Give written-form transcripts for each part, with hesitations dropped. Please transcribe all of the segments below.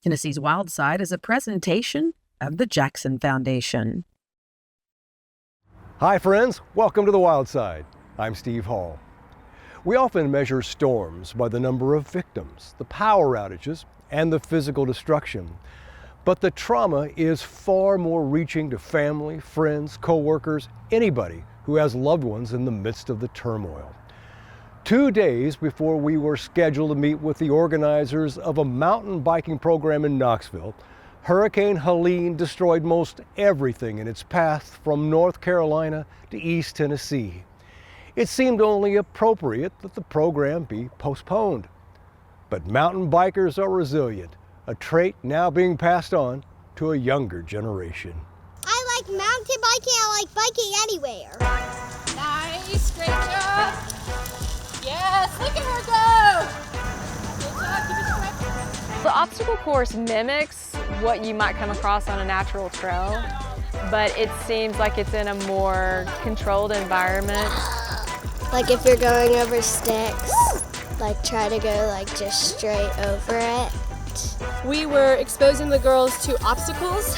Tennessee's Wild Side is a presentation of the Jackson Foundation. Hi friends, welcome to the Wild Side. I'm Steve Hall. We often measure storms by the number of victims, the power outages, and the physical destruction. But the trauma is far more reaching to family, friends, coworkers, anybody who has loved ones in the midst of the turmoil. 2 days before we were scheduled to meet with the organizers of a mountain biking program in Knoxville, Hurricane Helene destroyed most everything in its path from North Carolina to East Tennessee. It seemed only appropriate that the program be postponed. But mountain bikers are resilient, a trait now being passed on to a younger generation. I like mountain biking, I like biking anywhere. Nice, great job. Yes, look at her go. Good job, keep it straight. The obstacle course mimics what you might come across on a natural trail, but it seems like it's in a more controlled environment. Like if you're going over sticks, like try to go like just straight over it. We were exposing the girls to obstacles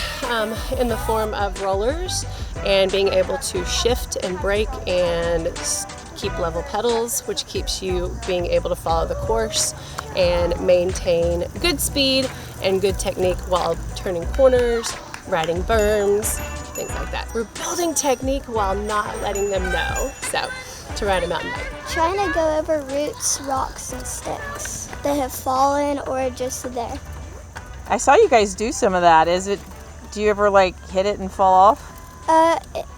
in the form of rollers and being able to shift and brake and keep level pedals, which keeps you being able to follow the course and maintain good speed and good technique while turning corners, riding berms, things like that. We're building technique while not letting them know, so to ride a mountain bike. Trying to go over roots, rocks, and sticks that have fallen or just there. I saw you guys do some of that. Do you ever like hit it and fall off?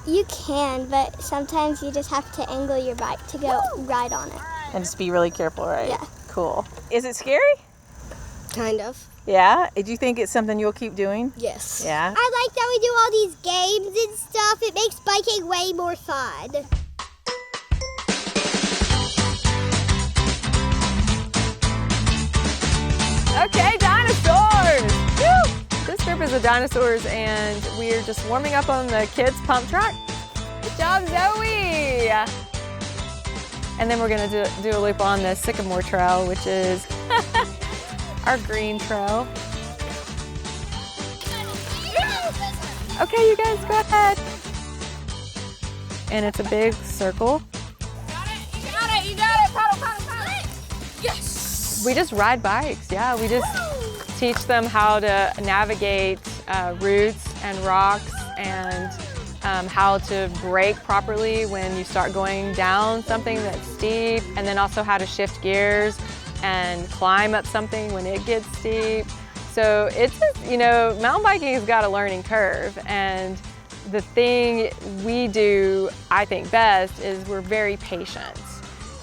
You can, but sometimes you just have to angle your bike to go ride on it. And just be really careful, right? Yeah. Cool. Is it scary? Kind of. Yeah? Do you think it's something you'll keep doing? Yes. Yeah? I like that we do all these games and stuff. It makes biking way more fun. Okay, dinosaurs! Woo! This group is the dinosaurs, and we're just warming up on the kids' pump track. Good job, Zoe! And then we're gonna do a loop on the Sycamore Trail, which is our green trail. Okay, you guys, go ahead. And it's a big circle. You got it, paddle. Yes! We just ride bikes, yeah. We just teach them how to navigate roots and rocks and how to brake properly when you start going down something that's steep, and then also how to shift gears and climb up something when it gets steep. So it's just, mountain biking has got a learning curve, and the thing we do, I think, best is we're very patient,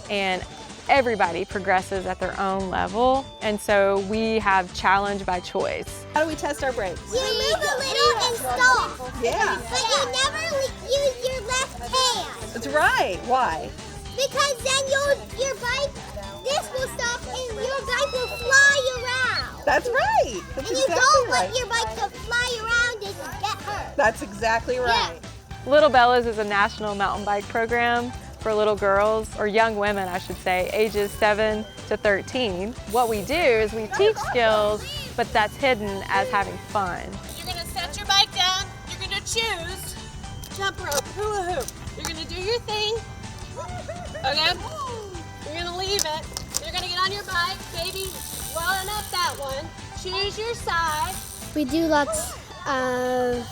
and everybody progresses at their own level, and so we have challenge by choice. How do we test our brakes? You move a little and stop. Yeah. But you never use your left hand. That's right. Why? Because then your bike, this will stop and your bike will fly around. That's right. That's And you don't want your bike to fly around and get hurt. That's exactly right. Little Bellas is a national mountain bike program for little girls, or young women, I should say, ages 7 to 13. What we do is we teach skills, but that's hidden as having fun. You're gonna set your bike down, you're gonna choose jump rope, hula hoop. You're gonna do your thing, okay? You're gonna leave it. You're gonna get on your bike, baby, welling up that one. Choose your side. We do lots of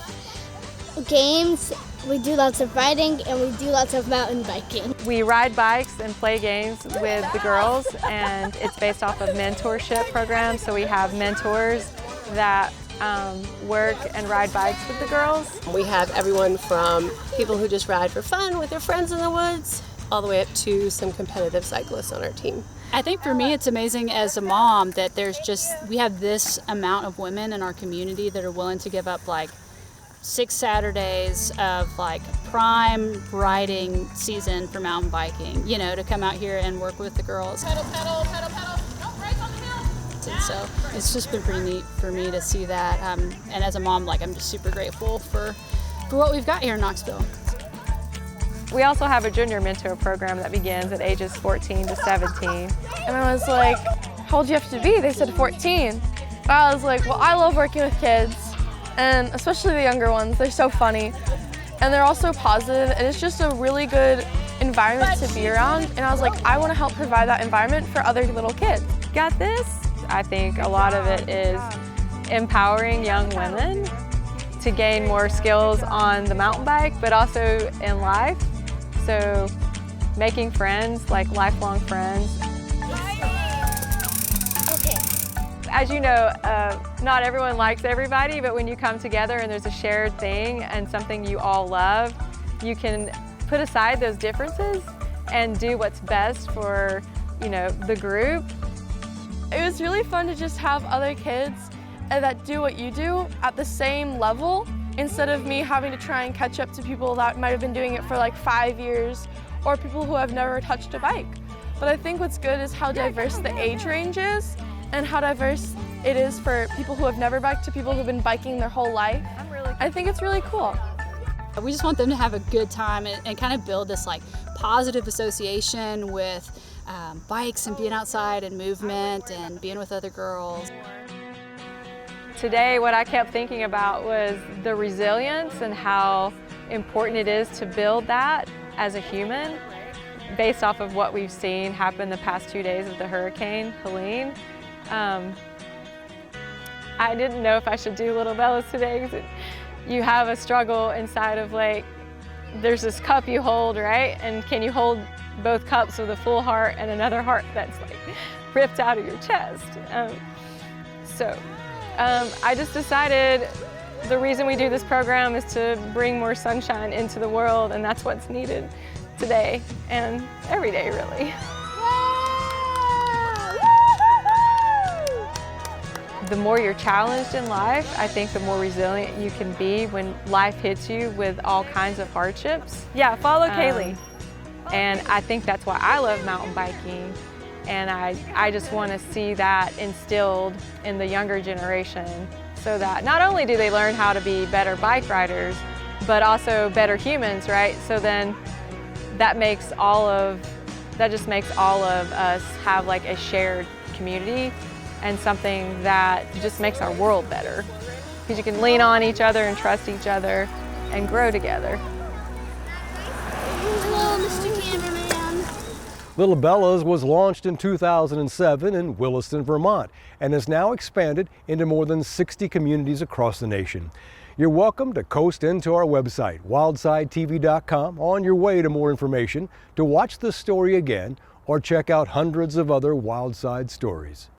games, we do lots of riding, and we do lots of mountain biking. We ride bikes and play games with the girls, and it's based off of mentorship programs. So we have mentors that work and ride bikes with the girls. We have everyone from people who just ride for fun with their friends in the woods, all the way up to some competitive cyclists on our team. I think for me it's amazing as a mom that we have this amount of women in our community that are willing to give up like 6 Saturdays of like prime riding season for mountain biking, to come out here and work with the girls. Pedal, pedal, pedal, pedal. Don't brake on the hill. And so it's just been pretty neat for me to see that. And as a mom, I'm just super grateful for what we've got here in Knoxville. We also have a junior mentor program that begins at ages 14 to 17. And I was like, how old do you have to be? They said 14. I was like, well, I love working with kids, and especially the younger ones. They're so funny, and they're also positive, and it's just a really good environment to be around. And I was like, I want to help provide that environment for other little kids. Got this? I think a lot of it is empowering young women to gain more skills on the mountain bike, but also in life. So making friends, like lifelong friends. As you know, not everyone likes everybody, but when you come together and there's a shared thing and something you all love, you can put aside those differences and do what's best for, the group. It was really fun to just have other kids that do what you do at the same level, instead of me having to try and catch up to people that might have been doing it for like 5 years, or people who have never touched a bike. But I think what's good is how diverse the age range is, and how diverse it is for people who have never biked to people who've been biking their whole life. I think it's really cool. We just want them to have a good time and kind of build this like positive association with bikes and being outside and movement and being with other girls. Today, what I kept thinking about was the resilience and how important it is to build that as a human, based off of what we've seen happen the past 2 days of the hurricane, Helene. I didn't know if I should do Little Bellas today, because you have a struggle inside of like, there's this cup you hold, right? And can you hold both cups with a full heart and another heart that's like ripped out of your chest? I just decided the reason we do this program is to bring more sunshine into the world, and that's what's needed today and every day, really. The more you're challenged in life, I think the more resilient you can be when life hits you with all kinds of hardships. Yeah, follow Kaylee. And I think that's why I love mountain biking. And I just want to see that instilled in the younger generation, so that not only do they learn how to be better bike riders, but also better humans, right? So then that just makes all of us have like a shared community, and something that just makes our world better. Because you can lean on each other and trust each other and grow together. Hello, Mr. Cameraman. Little Bellas was launched in 2007 in Williston, Vermont, and has now expanded into more than 60 communities across the nation. You're welcome to coast into our website, wildsidetv.com, on your way to more information, to watch this story again, or check out hundreds of other Wildside stories.